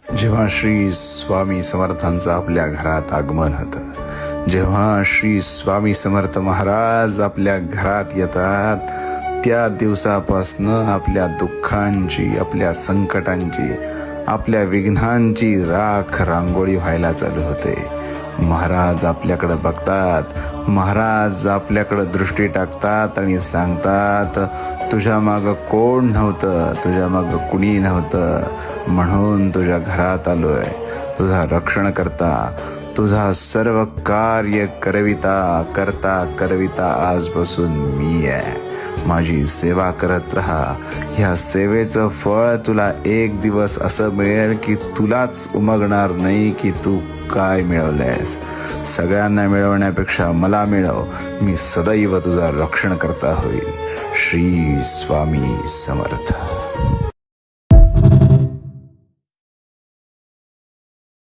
जेव्हा श्री स्वामी समर्थांचं आपल्या घरात आगमन होतं, जेव्हा श्री स्वामी समर्थ महाराज आपल्या घरात येतात, त्या दिवसापासनं आपल्या दुःखांची, आपल्या संकटांची, आपल्या विघ्नांची राख रांगोळी व्हायला चालू होते. महाराज आपल्याकडे बघतात, महाराज आपल्याकडे दृष्टी टाकतात आणि सांगतात, तुझ्या मागं कोण नव्हतं, तुझ्या मागं कुणी नव्हतं, म्हणून तुझ्या घरात आलोय. तुझा रक्षण करता, तुझा सर्व कार्य करता करविता आजपासून मी आहे. माझी सेवा करत राहा. ह्या सेवेचं फळ तुला एक दिवस असं मिळेल की तुलाच उमगणार नाही की तू काय मिळवलंयस. सगळ्यांना मिळवण्यापेक्षा मला मिळव. मी सदैव तुझा रक्षण करता होईल. श्री स्वामी समर्थ.